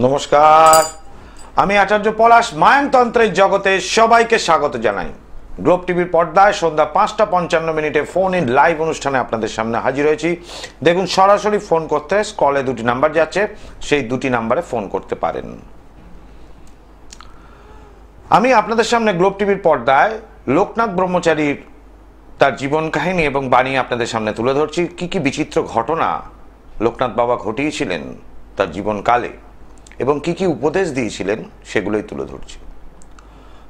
নমস্কার, আমি আচার্য পলাশ মায়ানতন্ত্রের জগতে সবাইকে স্বাগত জানাই। গ্লোব টিভির পর্দায় সন্ধ্যা 5:55 ফোন ইন লাইভ অনুষ্ঠানে আপনাদের সামনে হাজির হয়েছি। দেখুন, সরাসরি ফোন করতে স্ক্রলে দুটি নাম্বার যাচ্ছে, সেই দুটি নাম্বারে ফোন করতে পারেন। আমি আপনাদের সামনে গ্লোব টিভির পর্দায় লোকনাথ ব্রহ্মচারীর তার জীবন কাহিনী এবং বাণী আপনাদের সামনে তুলে ধরছি। কি কি বিচিত্র ঘটনা লোকনাথ বাবা ঘটিয়েছিলেন তার জীবনকালে এবং কি কি উপদেশ দিয়েছিলেন সেগুলোই তুলে ধরছি।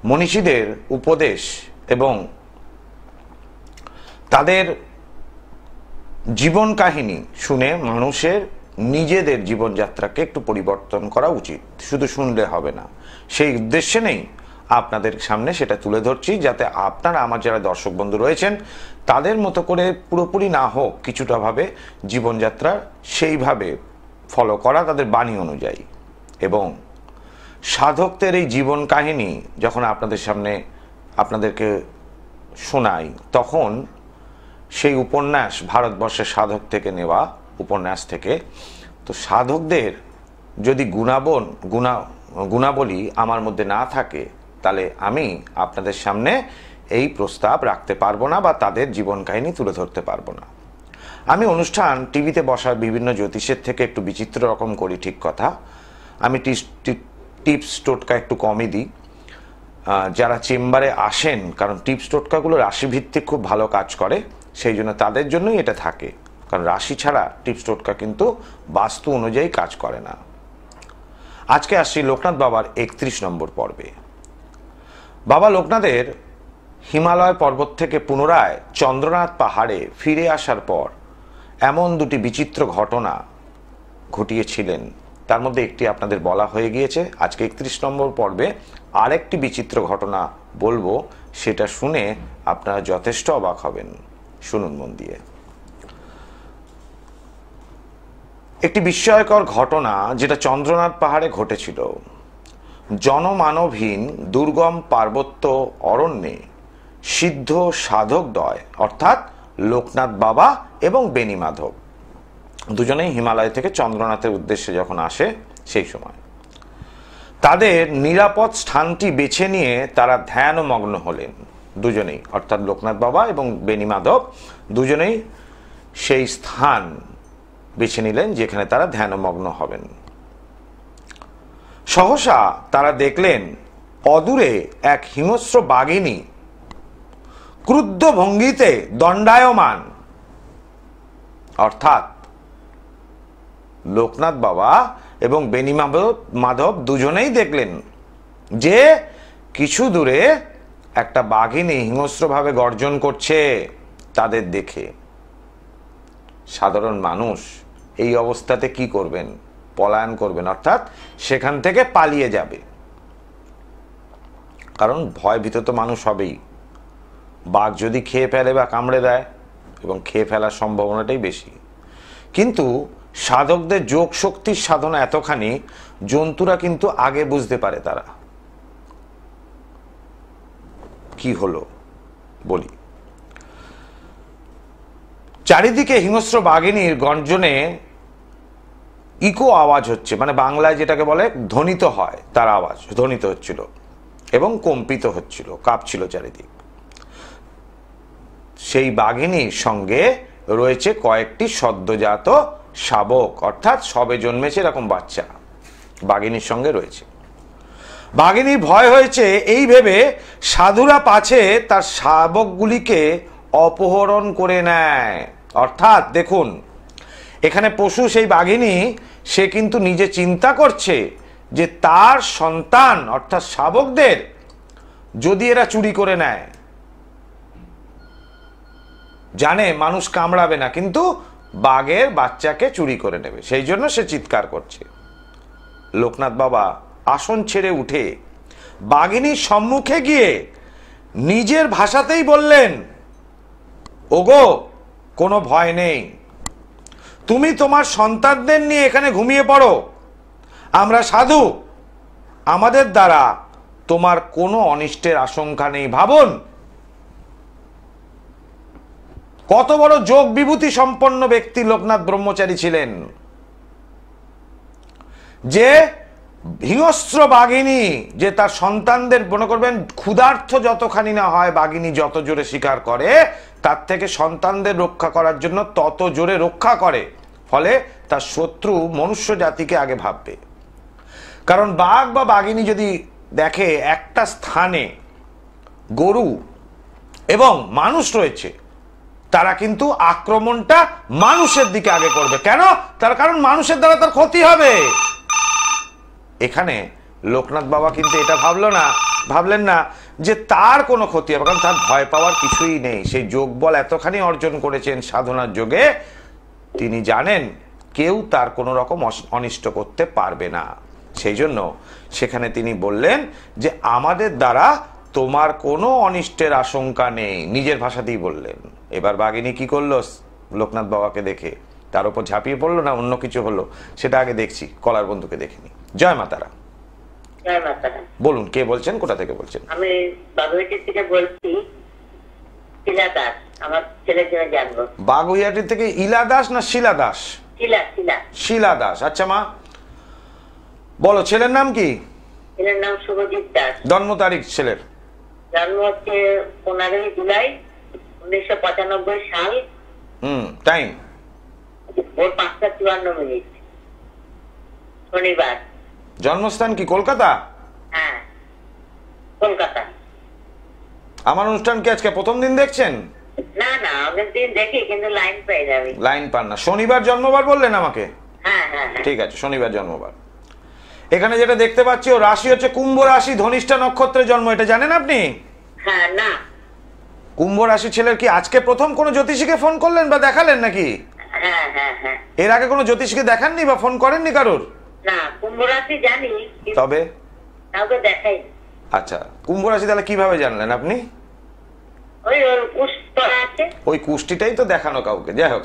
মনীষীদের উপদেশ এবং তাদের জীবন কাহিনী শুনে মানুষের নিজেদের জীবনযাত্রাকে একটু পরিবর্তন করা উচিত, শুধু শুনলে হবে না। সেই উদ্দেশ্যে নেই আপনাদের সামনে সেটা তুলে ধরছি, যাতে আপনারা আমার যারা দর্শক বন্ধু রয়েছেন তাদের মতো করে পুরোপুরি না হোক, কিছুটা ভাবে জীবনযাত্রা সেইভাবে ফলো করা তাদের বাণী অনুযায়ী। এবং সাধকদের এই জীবন কাহিনী যখন আপনাদের সামনে আপনাদেরকে শোনাই, তখন সেই উপন্যাস ভারতবর্ষের সাধক থেকে নেওয়া উপন্যাস থেকে, তো সাধকদের যদি গুণাবলী আমার মধ্যে না থাকে, তাহলে আমি আপনাদের সামনে এই প্রস্তাব রাখতে পারবো না বা তাদের জীবন কাহিনী তুলে ধরতে পারবো না। আমি অনুষ্ঠান টিভিতে বসা বিভিন্ন জ্যোতিষের থেকে একটু বিচিত্র রকম করি, ঠিক কথা। আমি টিপস টোটকা একটু কমই দিই। যারা চেম্বারে আসেন, কারণ টিপস টোটকাগুলো রাশিভিত্তিক খুব ভালো কাজ করে, সেই জন্য তাদের জন্যই এটা থাকে। কারণ রাশি ছাড়া টিপস টোটকা কিন্তু বাস্তু অনুযায়ী কাজ করে না। আজকে আসছি লোকনাথ বাবার 31 নম্বর পর্বে। বাবা লোকনাথের হিমালয় পর্বত থেকে পুনরায় চন্দ্রনাথ পাহাড়ে ফিরে আসার পর এমন দুটি বিচিত্র ঘটনা ঘটিয়েছিলেন, তার মধ্যে একটি আপনাদের বলা হয়ে গিয়েছে। আজকে 31 নম্বর পর্বে আরেকটি বিচিত্র ঘটনা বলবো, সেটা শুনে আপনারা যথেষ্ট অবাক হবেন। শুনুন মন দিয়ে। একটি বিস্ময়কর ঘটনা যেটা চন্দ্রনাথ পাহাড়ে ঘটেছিল। জনমানবহীন দুর্গম পার্বত্য অরণ্যে সিদ্ধ সাধকদ্বয়, অর্থাৎ লোকনাথ বাবা এবং বেনি মাধব, দুজনেই হিমালয় থেকে চন্দ্রনাথের উদ্দেশ্যে যখন আসে, সেই সময় তাদের নিরাপদ স্থানটি বেছে নিয়ে তারা ধ্যানমগ্ন হলেন। দুজনেই, অর্থাৎ লোকনাথ বাবা এবং বেনি মাধব দুজনেই সেই স্থান বেছে নিলেন যেখানে তারা ধ্যানমগ্ন হবেন। সহসা তারা দেখলেন অদূরে এক হিংস্র বাঘিনী ক্রুদ্ধ ভঙ্গিতে দণ্ডায়মান। অর্থাৎ লোকনাথ বাবা এবং বেনি মাধব দুজনেই দেখলেন যে কিছু দূরে একটা বাঘিনী হিংস্রভাবে গর্জন করছে। তাদের দেখে সাধারণ মানুষ এই অবস্থাতে কি করবেন? পলায়ন করবেন, অর্থাৎ সেখান থেকে পালিয়ে যাবে। কারণ ভয় ভীত তো মানুষ হবেই। বাঘ যদি খেয়ে ফেলে বা কামড়ে দেয়, এবং খেয়ে ফেলার সম্ভাবনাটাই বেশি। কিন্তু সাধকদের যোগ শক্তির সাধনা এতখানি, জন্তুরা কিন্তু আগে বুঝতে পারে তারা কি হলো। বলি, চারিদিকে হিংস্র বাঘিনীর গর্জনে ইকো আওয়াজ হচ্ছে, মানে বাংলায় যেটাকে বলে ধ্বনিত হয়, তার আওয়াজ ধ্বনিত হচ্ছিল এবং কম্পিত হচ্ছিল, কাঁপছিল চারিদিক। সেই বাঘিনীর সঙ্গে রয়েছে কয়েকটি সদ্যজাত শাবক, অর্থাৎ সবে জন্মেছে এরকম বাচ্চা বাঘিনীর সঙ্গে রয়েছে। বাঘিনীর ভয় হয়েছে এই ভেবে সাধুরা পাছে তার শাবকগুলিকে অপহরণ করে নেয়। অর্থাৎ দেখুন, এখানে পশু সেই বাঘিনী, সে কিন্তু নিজে চিন্তা করছে যে তার সন্তান অর্থাৎ শাবকদের যদি এরা চুরি করে নেয়, জানে মানুষ কামড়াবে না, কিন্তু বাঘের বাচ্চাকে চুরি করে নেবে, সেই জন্য সে চিৎকার করছে। লোকনাথ বাবা আসন ছেড়ে উঠে বাঘিনীর সম্মুখে গিয়ে নিজের ভাষাতেই বললেন, ওগো, কোনো ভয় নেই, তুমি তোমার সন্তানদের নিয়ে এখানে ঘুমিয়ে পড়ো, আমরা সাধু, আমাদের দ্বারা তোমার কোনো অনিষ্টের আশঙ্কা নেই। ভাবুন কত বড় যোগ বিভূতি সম্পন্ন ব্যক্তি লোকনাথ ব্রহ্মচারী ছিলেন, যে হিংস্র বাঘিনী যে তার সন্তানদের মনে করবেন ক্ষুধার্ত যতখানি না হয়, বাঘিনী যত জোরে শিকার করে তার থেকে সন্তানদের রক্ষা করার জন্য তত জোরে রক্ষা করে, ফলে তার শত্রু মনুষ্য জাতিকে আগে ভাববে। কারণ বাঘ বা বাঘিনী যদি দেখে একটা স্থানে গরু এবং মানুষ রয়েছে, তারা কিন্তু আক্রমণটা মানুষের দিকে আগে করবে। কেন? তার কারণ মানুষের দ্বারা তার ক্ষতি হবে। এখানে লোকনাথ বাবা কিন্তু এটা ভাবলেন না যে তার কোনো ক্ষতি হবে, কারণ তার ভয় পাওয়ার কিছুই নেই। সেই যোগ বল এতখানি অর্জন করেছেন সাধনার যোগে, তিনি জানেন কেউ তার কোনো রকম অনিষ্ট করতে পারবে না। সেই জন্য সেখানে তিনি বললেন যে আমাদের দ্বারা তোমার কোনো অনিষ্টের আশঙ্কা নেই, নিজের ভাষাতেই বললেন। এবার বাঘিনী কি করলো লোকনাথ বাবাকে দেখে? তার উপর ঝাঁপিয়ে পড়লো না অন্য কিছু হলো? সেটা আগে দেখছি, কলার বন্ধুকে দেখিনি। জয় মাতারা। জয় মাতারা। বলুন, কে বলছেন, কোথা থেকে বলছেন? আমি বাগুইয়াটি থেকে বলছি, শিলা দাস। আমার ছেলের জন্য জানবো। বাগুইয়াটি থেকে ইলা দাস না শিলা দাস? শিলা দাস। আচ্ছা মা বলো, ছেলের নাম কি? ছেলের নাম শুভজিৎ দাস। জন্ম তারিখ ছেলের? জন্ম হচ্ছে 15 জুলাই 1995 সাল। টাইম? ভোর 5:54, শনিবার। জন্মস্থান কি কলকাতা? হ্যাঁ, কলকাতা। আমার অনুষ্ঠান কি আজকে প্রথম দিন দেখছেন? না না, অনেকদিন দেখি কিন্তু লাইন পাই না। লাইন পান না? শনিবার জন্মবার বললেন আমাকে? হ্যাঁ হ্যাঁ, ঠিক আছে, শনিবার জন্মবার। এখানে যেটা দেখতে পাচ্ছি ও রাশি হচ্ছে কুম্ভ রাশি, ধনিষ্ঠা নক্ষত্রে জন্ম, এটা জানেন আপনি? হ্যাঁ। না, কুম্ভ রাশি ছেলের কি আজকে প্রথম কোনো জ্যোতিষীকে ফোন করলেন বা দেখালেন নাকি? হ্যাঁ হ্যাঁ হ্যাঁ। এর আগে কোনো জ্যোতিষীকে দেখাননি বা ফোন করেননি কারোর? না, কুম্ভ রাশি জানি, তবে কাউকে দেখাই। আচ্ছা, কুম্ভ রাশি তাহলে কিভাবে জানলেন আপনি? ওই কুষ্ঠ আছে, ওই কুষ্টিটাই তো দেখানো কাউকে। যাই হোক,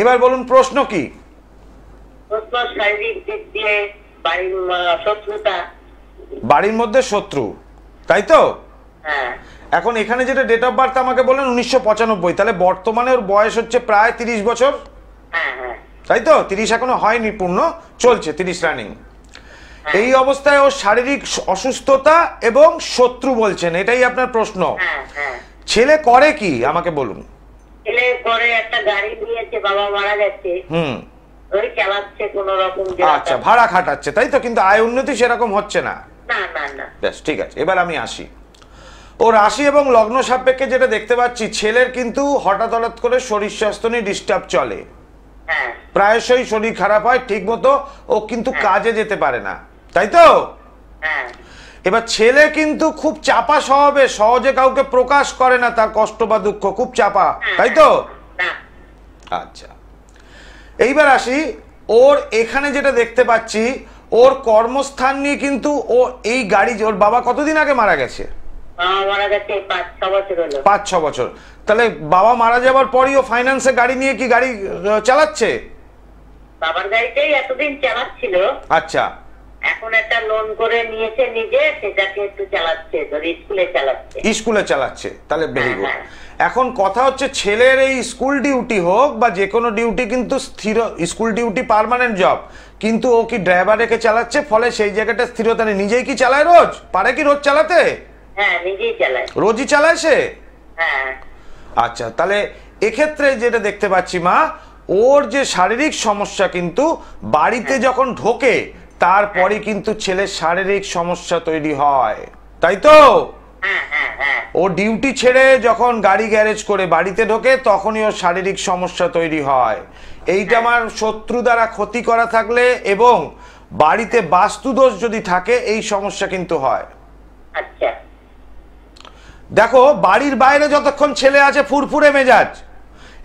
এবার বলুন প্রশ্ন কি? প্রশ্ন শারীরিক দিক দিয়ে, বাড়ির শত্রুতা। বাড়ির মধ্যে শত্রু, তাই তো? হ্যাঁ। এখন এখানে যেটা ডেট অফ বার্থ আমাকে বলেন 1995, তাহলে বর্তমানে ওর বয়স হচ্ছে প্রায় 30 বছর। হ্যাঁ হ্যাঁ, তাই তো? 30 এখনো হয়নি পূর্ণ, চলছে 30 রানিং। এই অবস্থায় ওর শারীরিক অসুস্থতা এবং শত্রু বলছেন, এটাই আপনার প্রশ্ন। হ্যাঁ হ্যাঁ। ছেলে করে কি আমাকে বলুন? ছেলে করে একটা গাড়ি নিয়েছে, বাবা মারা গেছে, ওই চালাচ্ছে কোন রকম। আচ্ছা, ভাড়া খাটাচ্ছে, তাই তো? কিন্তু আয় উন্নতি সেরকম হচ্ছে না? না না না। বেশ, ঠিক আছে। এবার আমি আসি ও রাশি এবং লগ্ন সাপেক্ষে যেটা দেখতে পাচ্ছি, ছেলের কিন্তু হঠাৎ করে শরীর স্বাস্থ্য নিয়ে ডিস্টার্ব চলে। হ্যাঁ, প্রায়শই শরীর খারাপ হয়, ঠিক মতো ও কিন্তু কাজে যেতে পারে না, তাই তো? হ্যাঁ। এবার ছেলে কিন্তু খুব চাপা স্বভাবে, সহজে কাউকে প্রকাশ করে না তার কষ্ট বা দুঃখ, খুব চাপা, তাই তো? আচ্ছা, এইবার আসি ওর এখানে যেটা দেখতে পাচ্ছি, ওর কর্মস্থান নিয়ে কিন্তু ও এই গাড়ি, ওর বাবা কতদিন আগে মারা গেছে? মারা গেছে 5-6 বছর হলো। 5-6 বছর। তাহলে বাবা মারা যাওয়ার পরই ও ফাইন্যান্সে গাড়ি নিয়ে কি গাড়ি চালাচ্ছে? বাবার গাড়িটাই এতদিন চালাচ্ছিল। আচ্ছা, এখন একটা লোন করে নিয়েছে নিজে, সেটাকে একটু চালাচ্ছে, স্কুলে চালাচ্ছে। তাহলে ভেরি গুড। এখন কথা হচ্ছে, ছেলের এই স্কুল ডিউটি হোক বা যে কোনো ডিউটি কিন্তু স্থির, স্কুল ডিউটি পার্মানেন্ট জব, কিন্তু ও কি ড্রাইভার রেখে চালাচ্ছে, ফলে সেই জায়গাটা স্থিরতা নেই। নিজেই কি চালায় রোজ? পারে কি রোজ চালাতে? হ্যাঁ, নিজেই চালায়। রোজই চালায় সে? হ্যাঁ। আচ্ছা, তাহলে এক্ষেত্রে যেটা দেখতে পাচ্ছি মা, ওর যে শারীরিক সমস্যা কিন্তু বাড়িতে যখন ঢোকে তারপরে কিন্তু ছেলের শারীরিক সমস্যা তৈরি হয়, তাই তো? ও ডিউটি ছেড়ে যখন গাড়ি গ্যারেজ করে বাড়িতে ঢোকে তখনই ওর শারীরিক সমস্যা তৈরি হয়। এইটা আমার শত্রু দ্বারা ক্ষতি করা থাকলে এবং বাড়িতে বাস্তুদোষ যদি থাকে, এই সমস্যা কিন্তু হয়। আচ্ছা, দেখো, বাড়ির বাইরে যতক্ষণ ছেলে আছে ফুরফুরে মেজাজ,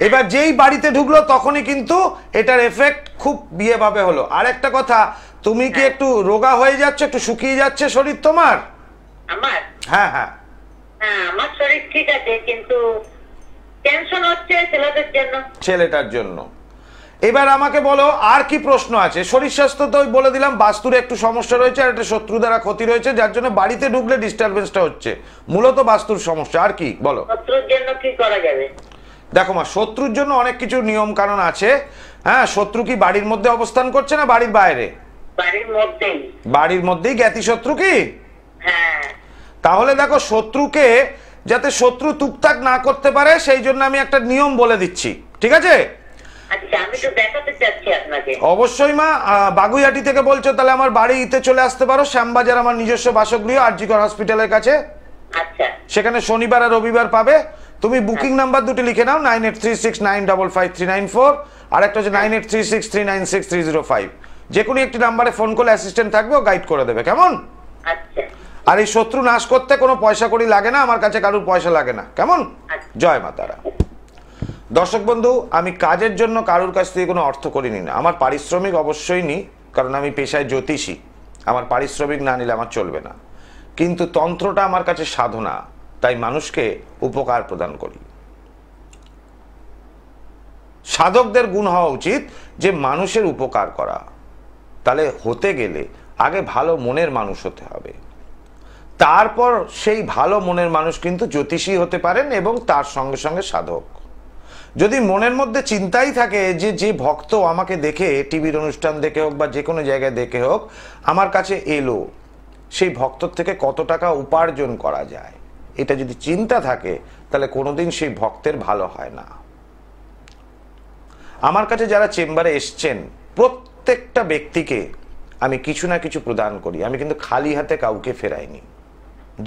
এবার যেই বাড়িতে ঢুকলো তখনই কিন্তু এটার এফেক্ট খুব বিয়ে ভাবে হলো। আর একটা কথা, তুমি কি একটু রোগা হয়ে যাচ্ছ, একটু শুকিয়ে যাচ্ছে শরীর তোমার? আমার? হ্যাঁ হ্যাঁ হ্যাঁ, আমার শরীর ঠিক আছে, কিন্তু টেনশন হচ্ছে ছেলেটার জন্য। এবার আমাকে বলো, আর কি প্রশ্ন আছে? শরীর স্বাস্থ্য তো বলে দিলাম, বাস্তুর একটু সমস্যা রয়েছে আর একটা শত্রু দ্বারা ক্ষতি রয়েছে, যার জন্য বাড়িতে ঢুকলে ডিস্টারবেন্সটা হচ্ছে, মূলত বাস্তুর সমস্যা। আর কি বলো? শত্রুর জন্য কি করা যাবে? দেখো মা, শত্রুর জন্য অনেক কিছু নিয়ম কানুন আছে। হ্যাঁ, শত্রু কি বাড়ির মধ্যে অবস্থান করছে না বাড়ির বাইরে? বাড়ির মধ্যেই জ্ঞাতি শত্রু কি? হ্যাঁ। তাহলে দেখো, শত্রুকে যাতে শত্রু টুকটাক না করতে পারে সেই জন্য আমি একটা নিয়ম বলে দিচ্ছি, ঠিক আছে? আচ্ছা, আমি তো দেখাতে চাচ্ছি আপনাকে। অবশ্যই মা, বাগুইহাটি থেকে বলছো, তাহলে আমার বাড়িতে চলে আসতে পারো, শ্যামবাজার আমার নিজস্ব বাসগৃহ, আরজিকর হসপিটালের কাছে। আচ্ছা। সেখানে শনিবার আর রবিবার পাবে। তুমি বুকিং নাম্বার দুটি লিখে নাও, 9836955394, আর একটা হচ্ছে 9836396305। যে কোনো একটি নাম্বারে ফোন করলে অ্যাসিস্ট্যান্ট থাকবে, ও গাইড করে দেবে, কেমন? আচ্ছা। আর এই শত্রু নাশ করতে কোনো পয়সা কড়ি লাগে না, আমার কাছে কারোর পয়সা লাগে না, কেমন? জয় মা তারা। দর্শক বন্ধু, আমি কাজের জন্য কারোর কাছ থেকে কোনো অর্থ করিনি না। আমার পারিশ্রমিক অবশ্যই নিই, কারণ আমি পেশায় জ্যোতিষী, আমার পারিশ্রমিক না নিলে আমার চলবে না। কিন্তু তন্ত্রটা আমার কাছে সাধনা, তাই মানুষকে উপকার প্রদান করি। সাধকদের গুণ হওয়া উচিত যে মানুষের উপকার করা। তাহলে হতে গেলে আগে ভালো মনের মানুষ হতে হবে, তারপর সেই ভালো মনের মানুষ কিন্তু জ্যোতিষী হতে পারেন এবং তার সঙ্গে সঙ্গে সাধক। যদি মনের মধ্যে চিন্তাই থাকে যে যে ভক্ত আমাকে দেখে, টিভির অনুষ্ঠান দেখে হোক বা যে কোনো জায়গায় দেখে হোক, আমার কাছে এলো, সেই ভক্তর থেকে কত টাকা উপার্জন করা যায়, এটা যদি চিন্তা থাকে, তাহলে কোনোদিন সেই ভক্তের ভালো হয় না। আমার কাছে যারা চেম্বারে এসছেন, প্রত্যেকটা ব্যক্তিকে আমি কিছু না কিছু প্রদান করি। আমি কিন্তু খালি হাতে কাউকে ফেরাইনি,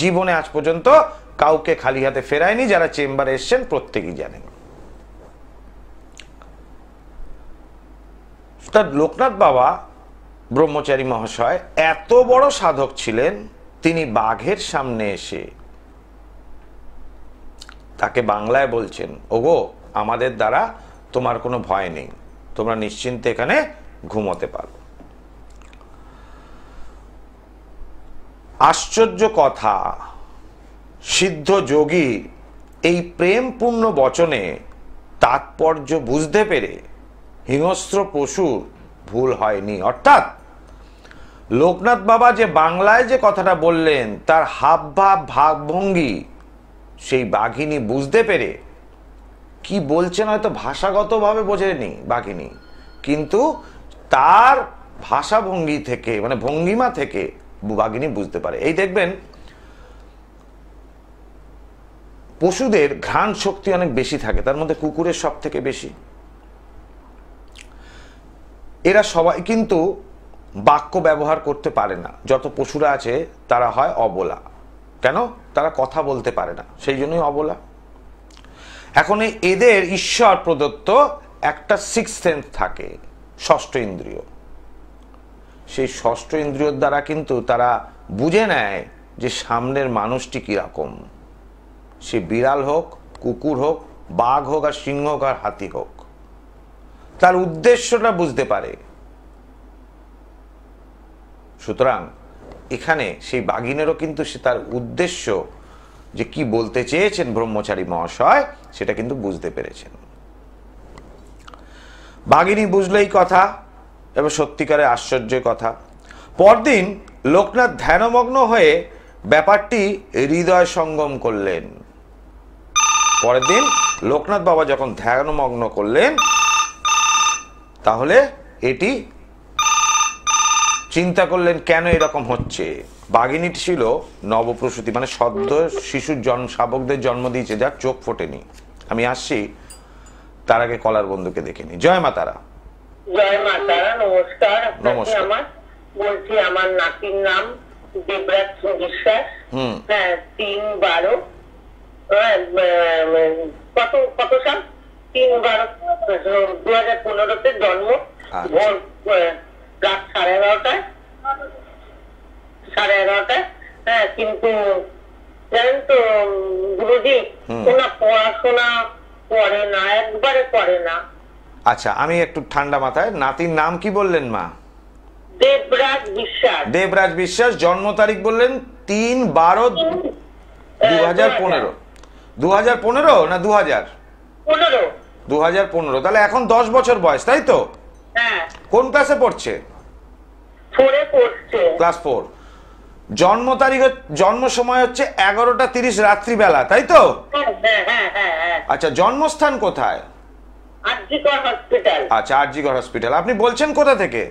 জীবনে আজ পর্যন্ত কাউকে খালি হাতে ফেরাইনি। যারা চেম্বারে এসছেন প্রত্যেকেই জানেন। তার লোকনাথ বাবা ব্রহ্মচারী মহাশয় এত বড় সাধক ছিলেন, তিনি বাঘের সামনে এসে তাকে বাংলায় বলছেন, ওগো, আমাদের দ্বারা তোমার কোনো ভয় নেই, তোমরা নিশ্চিন্তে এখানে ঘুমোতে পারো। আশ্চর্য কথা, সিদ্ধ যোগী এই প্রেমপূর্ণ বচনে তাৎপর্য বুঝতে পেরে হিংস্র পশুর ভুল হয়নি। অর্থাৎ লোকনাথ বাবা যে বাংলায় যে কথাটা বললেন, তার হাবভাব ভাবভঙ্গি সেই বাঘিনী বুঝতে পেরে কি বলছেন হয়তো ভাষাগতভাবে বোঝেনি বাঘিনী, কিন্তু তার ভাষাভঙ্গি থেকে, মানে ভঙ্গিমা থেকে বাঘিনী বুঝতে পারে। এই দেখবেন, পশুদের ঘ্রাণ শক্তি অনেক বেশি থাকে, তার মধ্যে কুকুরের সব থেকে বেশি। এরা সবাই কিন্তু বাক্য ব্যবহার করতে পারে না। যত পশুরা আছে তারা হয় অবলা। কেন? তারা কথা বলতে পারে না, সেই জন্যই অবলা। এখন এদের ঈশ্বর প্রদত্ত একটা সিক্স সেন্স থাকে, ষষ্ঠ ইন্দ্রিয়। সেই ষষ্ঠ ইন্দ্রিয়র দ্বারা কিন্তু তারা বুঝে নেয় যে সামনের মানুষটি কিরকম, সে বিড়াল হোক, কুকুর হোক, বাঘ হোক, আর সিংহ হোক, আর হাতি হোক, তার উদ্দেশ্যটা বুঝতে পারে। সুতরাং এখানে সেই বাঘিনেরও কিন্তু সে তার উদ্দেশ্য যে কি বলতে চেয়েছেন ব্রহ্মচারী মহাশয়, সেটা কিন্তু বুঝতে পেরেছেন। বাঘিনী বুঝলেই কথা, এবার সত্যিকারের আশ্চর্যের কথা। পরদিন লোকনাথ ধ্যানমগ্ন হয়ে ব্যাপারটি হৃদয় সঙ্গম করলেন। পরের দিন লোকনাথ বাবা যখন ধ্যানমগ্ন করলেন, তাহলে এটি চিন্তা করলেন কেন এরকম হচ্ছে। বাঘিনীটি ছিল নবপ্রসূতি, মানে সদ্য শিশুর শাবকদের জন্ম দিয়েছে, যার চোখ ফোটেনি। আমি আসছি, তার আগে কলার বন্ধুকে দেখে নি। জয় মা তারা। জয় মা তারা। নমস্কার। নমস্কার। বলছি, আমার নাতির নাম দেবরাজ বিশ্বাস। হ্যাঁ, 3/12 কত সাল? 3/12/2015-তে জন্ম। ভোর রাত 11:30টায়। হ্যাঁ, কিন্তু জানেন তো গুরুজি, ওনা পড়াশোনা করে না, একবারে করে না। আচ্ছা, আমি একটু ঠান্ডা মাথায়, নাতির নাম কি বললেন মা? দেবরাজ বিশ্বাস। দেবরাজ বিশ্বাস। জন্ম তারিখ বললেন 3/12/2015। 2015 না 2000? 2015। তাহলে এখন 10 বছর বয়স, তাই তো? হ্যাঁ। কোন ক্লাসে পড়ছে? 4-এ পড়ছে। ক্লাস 4। জন্ম তারিখ, জন্ম সময় হচ্ছে 11:30 রাত্রিবেলা, তাই তো? আচ্ছা, জন্মস্থান কোথায়? আরজিকর হসপিটাল। আচ্ছা, আরজিকর হসপিটাল। আপনি বলছেন কোথা থেকে?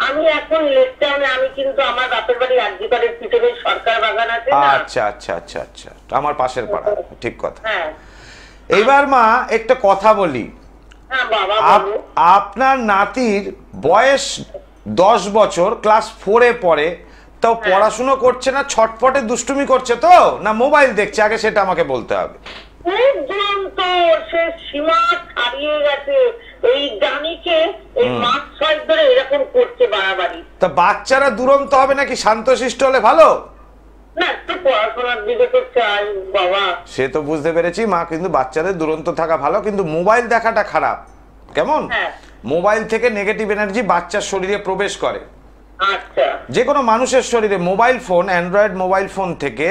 আমি এখন লেকটাউনে, আমি কিন্তু আমার বাপের বাড়ি আরজিকরের পিছনে সরকার বাগান আছে না। আচ্ছা আচ্ছা আচ্ছা আচ্ছা, আমার পাশের পাড়া, ঠিক কথা। হ্যাঁ। এইবার মা একটা কথা বলি, হ্যাঁ বাবা বলো। আপনার নাতির বয়স 10 বছর, ক্লাস 4-এ পড়ে, তাও পড়াশুনো করছে না, ছটফটে দুষ্টুমি করছে তো, না মোবাইল দেখছে? আগে সেটা আমাকে বলতে হবে। খুব দুরন্ত, সে সীমা ছাড়িয়ে গেছে। এই জানিকে এই মাস 6 ধরে এরকম করছে বাড়াবাড়ি। তা বাচ্চারা দুরন্ত হবে নাকি শান্তশিষ্ট হলে ভালো? না, একটু পড়াশোনার দিকে তো চাই বাবা। সে তো বুঝতে পেরেছি মা, কিন্তু বাচ্চাদের দুরন্ত থাকা ভালো, কিন্তু মোবাইল দেখাটা খারাপ। কেমন? মোবাইল থেকে নেগেটিভ এনার্জি বাচ্চার শরীরে প্রবেশ করে। আচ্ছা। যে কোনো মানুষের শরীরে mobile phone, Android mobile phone থেকে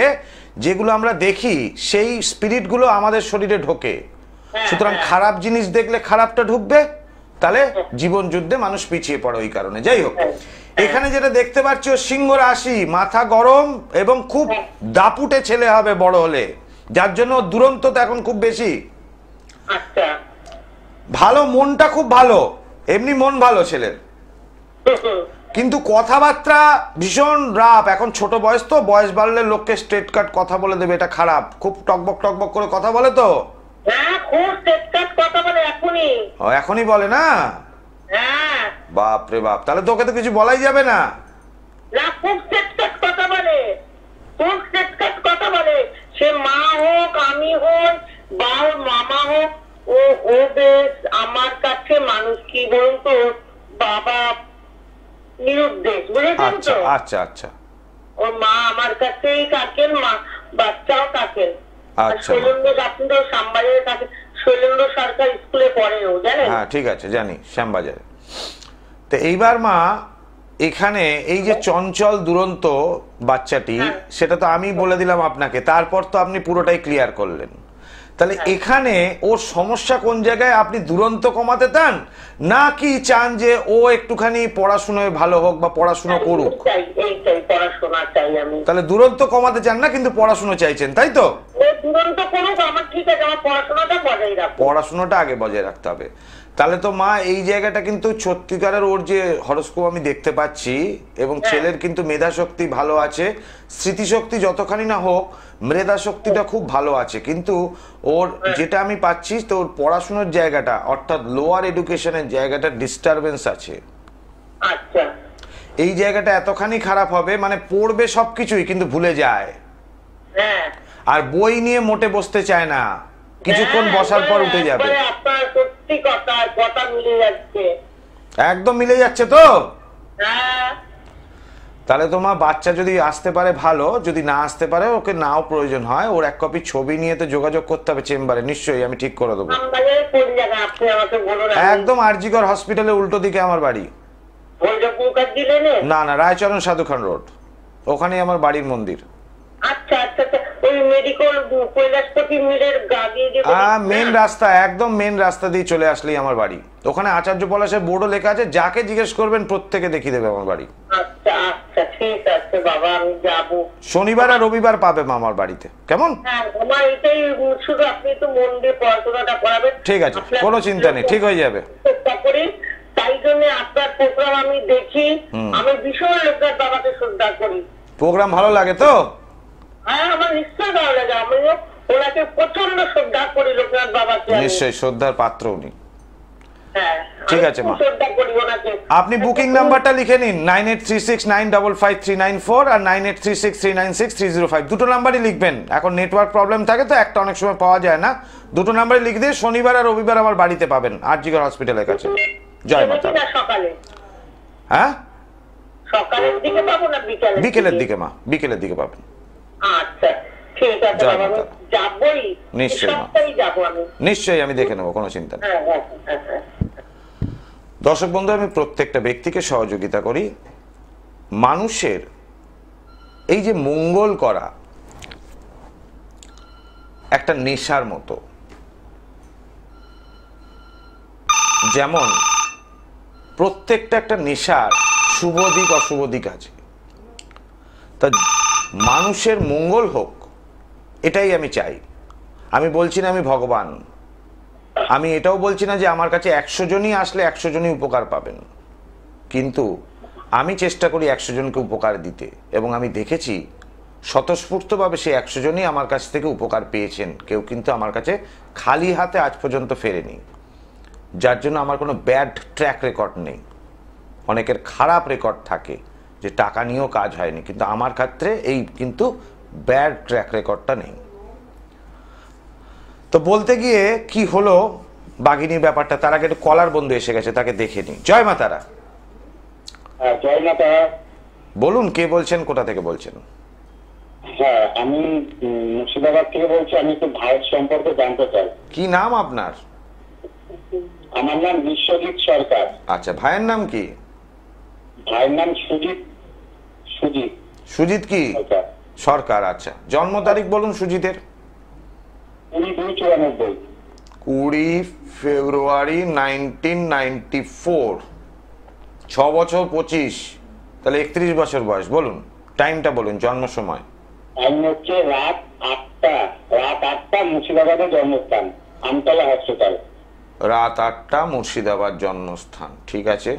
যেগুলো আমরা দেখি সেই স্পিরিটগুলো আমাদের শরীরে ঢোকে। সুতরাং খারাপ জিনিস দেখলে খারাপটা ঢুকবে, তাহলে জীবন যুদ্ধে মানুষ পিছিয়ে পড়ে ওই কারণে। যাই হোক, এখানে যেটা দেখতে পাচ্ছ, সিংহ রাশি, মাথা গরম এবং খুব দাপুটে ছেলে হবে বড় হলে, যার জন্য দুরন্ততা এখন খুব বেশি। আচ্ছা। ভালো, মনটা খুব ভালো, এমনি মন ভালো ছেলের, কিন্তু কথাবার্তা ভীষণ রাপ। এখন ছোট বয়স তো, বয়স বাড়লে লোককে স্ট্রেট কাট কথা বলে দেবে, এটা খারাপ। খুব টকবক টকবক করে কথা বলে তো। হ্যাঁ, খুব স্ট্রেট কাট কথা বলে এখনই। এখনই বলে না? হ্যাঁ। বাপ রে বাপ, তাহলে তোকে তো কিছু বলাই যাবে না। না, খুব স্ট্রেট কাট কথা বলে, খুব স্ট্রেট কাট কথা বলে। সে মা হোক, আমি হোক, বা ওর মামা হোক, ও বেশ আমার কাছে মানুষ কি বলুন তো, বাবা নিরুদ্দেশ, বুঝেছেন তো? আচ্ছা আচ্ছা। ওর মা আমার কাছেই কাকেন, মা বাচ্চাও কাকেন। আচ্ছা। শৈলেন্দ্র, আপনি তো শ্যামবাজারে থাকেন, শৈলেন্দ্র সরকার স্কুলে পড়ে ও, জানেন? হ্যাঁ ঠিক আছে, জানি, শ্যামবাজারে। তো এইবার মা, এখানে এই যে চঞ্চল দুরন্ত বাচ্চাটি, সেটা তো আমি বলে দিলাম আপনাকে, তারপর তো আপনি পুরোটাই ক্লিয়ার করলেন। তাহলে এখানে ওর সমস্যা কোন জায়গায়? আপনি দুরন্ত কমাতে চান, না কি চান যে ও একটুখানি পড়াশোনায় ভালো হোক বা পড়াশোনা করুক? পড়াশোনা চাই আমি। তাহলে দুরন্ত কমাতে চান না, কিন্তু পড়াশোনা চাইছেন, তাই তো? দুরন্ত করুক, আমার ঠিক আছে, আমার পড়াশোনাটা বজায় রাখবো। পড়াশোনাটা আগে বজায় রাখতে হবে। তাহলে তো মা এই জায়গাটা কিন্তু সত্যিকারের, ওর যে হরস্কোপ আমি দেখতে পাচ্ছি, এবং ছেলের কিন্তু মেধা শক্তি ভালো আছে, স্মৃতিশক্তি যতখানি না হোক, মেধা শক্তিটা খুব ভালো আছে, কিন্তু ওর যেটা আমি পাচ্ছি, তো ওর পড়াশোনার জায়গাটা, অর্থাৎ লোয়ার এডুকেশনের জায়গাটা ডিস্টারবেন্স আছে। আচ্ছা। এই জায়গাটা এতখানি খারাপ হবে, মানে পড়বে সবকিছুই কিন্তু ভুলে যায়, আর বই নিয়ে মোটে বসতে চায় না, কিছুক্ষণ বসার পর উঠে যাবে। সত্যি কথা, কথা মিলে যাচ্ছে, একদম মিলে যাচ্ছে তো। তাহলে তোমার বাচ্চা যদি আসতে পারে ভালো, যদি না আসতে পারে ওকে নাও প্রয়োজন হয়, ওর 1 কপি ছবি নিয়ে তো যোগাযোগ করতে হবে চেম্বারে, নিশ্চয়ই আমি ঠিক করে দেবো। একদম আরজিকর হসপিটালের উল্টো দিকে আমার বাড়ি। না না, রায়চরণ সাধুখান রোড, ওখানেই আমার বাড়ির মন্দির। আচ্ছা আচ্ছা, ওই মেডিকেল কৈলাসপতি মিলের গাড়ি মেন রাস্তা, একদম মেন রাস্তা দিয়ে চলে আসলেই আমার বাড়ি। ওখানে আচার্য পলাশের বোর্ডও লেখা আছে, যাকে জিজ্ঞেস করবেন প্রত্যেকে দেখিয়ে দেবে আমার বাড়ি। আচ্ছা আচ্ছা, ঠিক আছে বাবা, আমি যাব। শনিবার আর রবিবার পাবে মা আমার বাড়িতে, কেমন? হ্যাঁ, আমার এটাই শুধু, আপনি তো মন দিয়ে পড়াশোনাটা করাবেন। ঠিক আছে, কোনো চিন্তা নেই, ঠিক হয়ে যাবে। চেষ্টা করি, তাই জন্য আপনার প্রোগ্রাম আমি দেখি, আমি ভীষণ লোকনাথ বাবাকে শ্রদ্ধা করি। প্রোগ্রাম ভালো লাগে তো? হ্যাঁ, আমার নিশ্চয় ভালো লাগে, আমিও ওনাকে প্রচন্ড শ্রদ্ধা করি, লোকনাথ বাবাকে। নিশ্চয়ই শ্রদ্ধার পাত্র উনি। হ্যাঁ, ঠিক আছে মা, শ্রদ্ধা করি ওনাকে। আপনি বুকিং নাম্বারটা লিখে নিন, 9836955394 আর 9836396305, দুটো নাম্বারই লিখবেন। এখন নেটওয়ার্ক প্রবলেম থাকে তো, একটা অনেক সময় পাওয়া যায় না, দুটো নাম্বারই লিখে দিয়ে শনিবার আর রবিবার আমার বাড়িতে পাবেন, আরজিকর হসপিটালের কাছে। জয় মাতা। সকালে? হ্যাঁ, সকালের দিকে পাবো না বিকেলের? বিকেলের দিকে মা, বিকেলের দিকে পাবেন। আচ্ছা ঠিক আছে, যাবই, নিশ্চয়ই যাবো আমি, নিশ্চয়ই আমি দেখে নেবো, কোনো চিন্তা নেই। দর্শক বন্ধু, আমি প্রত্যেকটা ব্যক্তিকে সহযোগিতা করি। মানুষের এই যে মঙ্গল করা একটা নেশার মতো, যেমন প্রত্যেকটা একটা নেশার শুভ দিক অশুভ দিক আছে, তা মানুষের মঙ্গল হোক এটাই আমি চাই। আমি বলছি না আমি ভগবান, আমি এটাও বলছি না যে আমার কাছে 100 জনই আসলে 100 জনই উপকার পাবেন, কিন্তু আমি চেষ্টা করি 100 জনকে উপকার দিতে, এবং আমি দেখেছি স্বতঃস্ফূর্তভাবে সেই 100 জনই আমার কাছ থেকে উপকার পেয়েছেন। কেউ কিন্তু আমার কাছে খালি হাতে আজ পর্যন্ত ফেরেনি, যার জন্য আমার কোনো ব্যাড ট্র্যাক রেকর্ড নেই। অনেকের খারাপ রেকর্ড থাকে যে টাকা নিয়েও কাজ হয়নি, কিন্তু আমার ক্ষেত্রে এই কিন্তু ব্যাড ট্র্যাক রেকর্ডটা নেই। তো বলতে গিয়ে কি হলো বাঘিনীর ব্যাপারটা, তার আগে একটু কলার বন্ধু এসে গেছে, তাকে দেখে নি। জয় মা তারা। জয় মাতা। বলুন কে বলছেন, কোথা থেকে বলছেন? হ্যাঁ, আমি মুর্শিদাবাদ থেকে বলছি। আমি একটু ভাইয়ের সম্পর্কে জানতে চাই। কি নাম আপনার? আমার নাম বিশ্বজিৎ সরকার। আচ্ছা, ভাইয়ের নাম কি? ভাইয়ের নাম সুজিত। সুজিত সুজিত কি সরকার। সরকার। আচ্ছা, জন্ম তারিখ বলুন সুজিতের। 20/2/94। 20 ফেব্রুয়ারি 1994। 6 বছর 25, তাহলে 31 বছর বয়স। বলুন টাইমটা বলুন, জন্ম সময়। টাইম হচ্ছে রাত 8টা। মুর্শিদাবাদে জন্মস্থান, আমতলা হসপিটাল। রাত 8টা, মুর্শিদাবাদ জন্মস্থান। ঠিক আছে,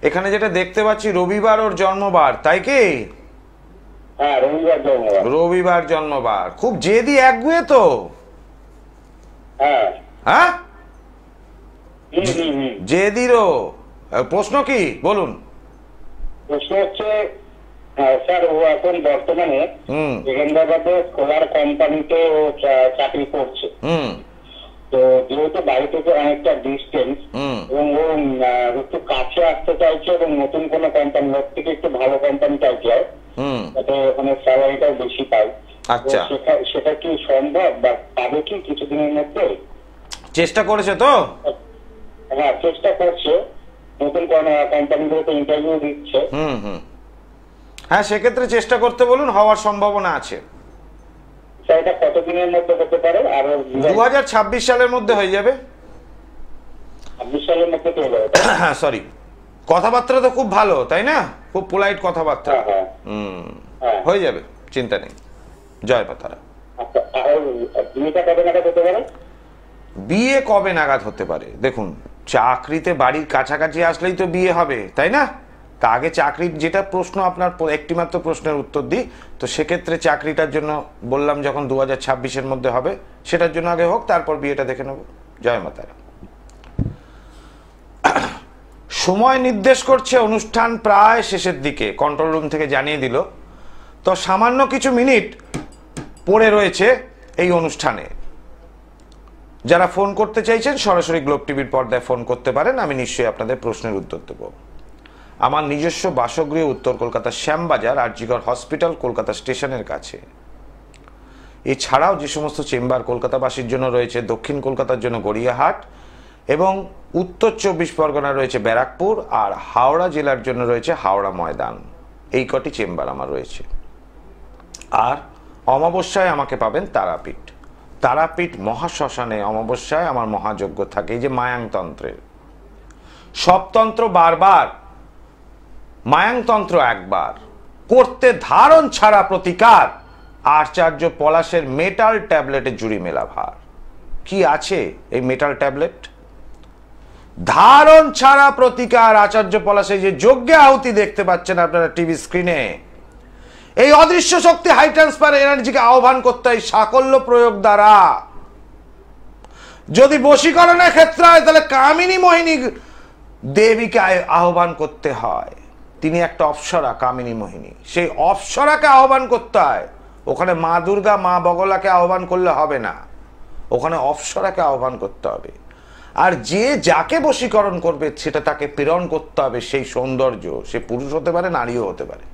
এখানে যেটা দেখতে পাচ্ছি রবিবার ওর জন্মবার, তাই কি? হ্যাঁ, রবিবার জন্মবার। রবিবার জন্মবার। খুব জেদি একগুয়ে তো। হ্যাঁ হ্যাঁ, হুম। জেদিরও। প্রশ্ন কি বলুন? প্রশ্ন হচ্ছে, স্যার ও এখন বর্তমানে হুম সেকেন্দ্রাবাদে সোলার কোম্পানিতে ও চাকরি করছে। হুম তো যেহেতু বাড়ি থেকে অনেকটা ডিস্টেন্স, হুম এবং ও একটু কাছে আসতে চাইছে, এবং নতুন কোনো কোম্পানি ওর থেকে একটু ভালো কোম্পানি চাইছে, হুম যাতে ওখানে স্যালারিটাও বেশি পায়। আচ্ছা, তো সেটা কি সম্ভব বা পাবে কি কিছুদিনের মধ্যে? চেষ্টা করেছে তো? হ্যাঁ, চেষ্টা করছে। নতুন কোম্পানিগুলোতে ইন্টারভিউ দিচ্ছে। হুম হুম হ্যাঁ, সেক্ষেত্রে চেষ্টা করতে বলুন, হওয়ার সম্ভাবনা আছে। স্যার, এটা কতদিনের মধ্যে হতে পারে? আর 2026 সালের মধ্যে হয়ে যাবে। 26 সালের মধ্যে তো হয়ে যাবে। হ্যাঁ, সরি, কথাবার্তা তো খুব ভালো, তাই না? খুব পোলাইট কথাবার্তা। হ্যাঁ। হ্যাঁ। হয়ে যাবে, চিন্তা নেই। জয় পাতারা। আচ্ছা, আর বিয়েটা কবে নাগাদ হতে পারে? বিয়ে কবে নাগাদ হতে পারে? দেখুন, চাকরিতে বাড়ির কাছাকাছি আসলেই তো বিয়ে হবে, তাই না? তা আগে চাকরির যেটা প্রশ্ন, আপনার একটি মাত্র প্রশ্নের উত্তর দিই। তো সেক্ষেত্রে চাকরিটার জন্য বললাম যখন 2026-এর মধ্যে হবে, সেটার জন্য আগে হোক, তারপর বিয়েটা দেখে নেব। জয় মাতারা। সময় নির্দেশ করছে অনুষ্ঠান প্রায় শেষের দিকে, কন্ট্রোল রুম থেকে জানিয়ে দিল। তো সামান্য কিছু মিনিট পড়ে রয়েছে এই অনুষ্ঠানে। যারা ফোন করতে চাইছেন সরাসরি গ্লোব টিভির পর্দায় ফোন করতে পারেন, আমি নিশ্চয়ই আপনাদের প্রশ্নের উত্তর দেব। আমার নিজস্ব বাসগৃহ উত্তর কলকাতার শ্যামবাজার আরজিকর হসপিটাল, কলকাতা স্টেশনের কাছে। এছাড়াও যে সমস্ত চেম্বার কলকাতাবাসীর জন্য রয়েছে, দক্ষিণ কলকাতার জন্য গড়িয়াহাট, এবং উত্তর 24 পরগনা রয়েছে ব্যারাকপুর, আর হাওড়া জেলার জন্য রয়েছে হাওড়া ময়দান। এই কটি চেম্বার আমার রয়েছে। আর অমাবস্যায় আমাকে পাবেন তারাপীঠ। তারাপীঠ মহাশ্মশানে অমাবস্যায় আমার মহাযজ্ঞ থাকে। এই যে মায়াংতন্ত্রের সব তন্ত্র বারবার, মায়াংতন্ত্র একবার। করতে ধারণ ছাড়া প্রতিকার, আচার্য পলাশের মেটাল ট্যাবলেটে জুড়ি মেলা ভার। কি আছে এই মেটাল ট্যাবলেট? ধারণ ছাড়া প্রতিকার, আচার্য পলাশে। যে যজ্ঞে আহুতি দেখতে পাচ্ছেন আপনারা টিভি স্ক্রিনে, এই অদৃশ্য শক্তি হাই ট্রান্সফার এনার্জিকে আহ্বান করতে হয় সাকল্য প্রয়োগ দ্বারা। যদি বশীকরণের ক্ষেত্রে হয়, তাহলে কামিনী মোহিনী দেবীকে আহ্বান করতে হয়। তিনি একটা অপ্সরা, কামিনী মোহিনী। সেই অপ্সরাকে আহ্বান করতে হয়। ওখানে মা দুর্গা, মা বগলাকে আহ্বান করলে হবে না, ওখানে অপ্সরাকে আহ্বান করতে হবে। আর যে যাকে বশীকরণ করবে সেটা তাকে প্রেরণ করতে হবে সেই সৌন্দর্য। সে পুরুষ হতে পারে, নারীও হতে পারে।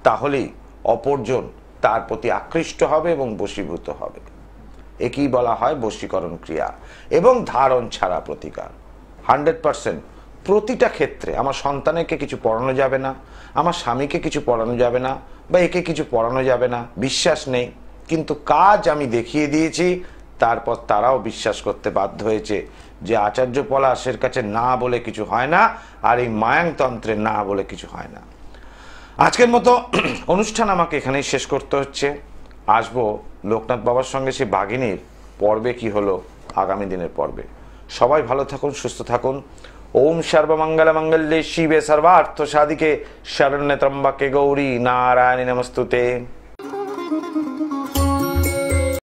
তাহলেই অপরজন তার প্রতি আকৃষ্ট হবে এবং বশীভূত হবে। একই বলা হয় বশীকরণ ক্রিয়া এবং ধারণ ছাড়া প্রতিকার। 100% প্রতিটা ক্ষেত্রে আমার সন্তানকে কিছু পড়ানো যাবে না, আমার স্বামীকে কিছু পড়ানো যাবে না, বা একে কিছু পড়ানো যাবে না, বিশ্বাস নেই। কিন্তু কাজ আমি দেখিয়ে দিয়েছি, তারপর তারাও বিশ্বাস করতে বাধ্য হয়েছে যে আচার্য পলাশের কাছে না বলে কিছু হয় না, আর এই মায়াংতন্ত্রে না বলে কিছু হয় না। আজকের মতো অনুষ্ঠান আমাকে এখানেই শেষ করতে হচ্ছে। আসবো লোকনাথ বাবার সঙ্গে সে বাঘিনীর পর্বে কি হলো আগামী দিনের পর্বে। সবাই ভালো থাকুন, সুস্থ থাকুন। ওম সর্বমঙ্গল মঙ্গলে শিবে সর্বার্থ সাধিকে শরণ্যে ত্র্যম্বকে গৌরী নারায়ণী নমস্তুতে।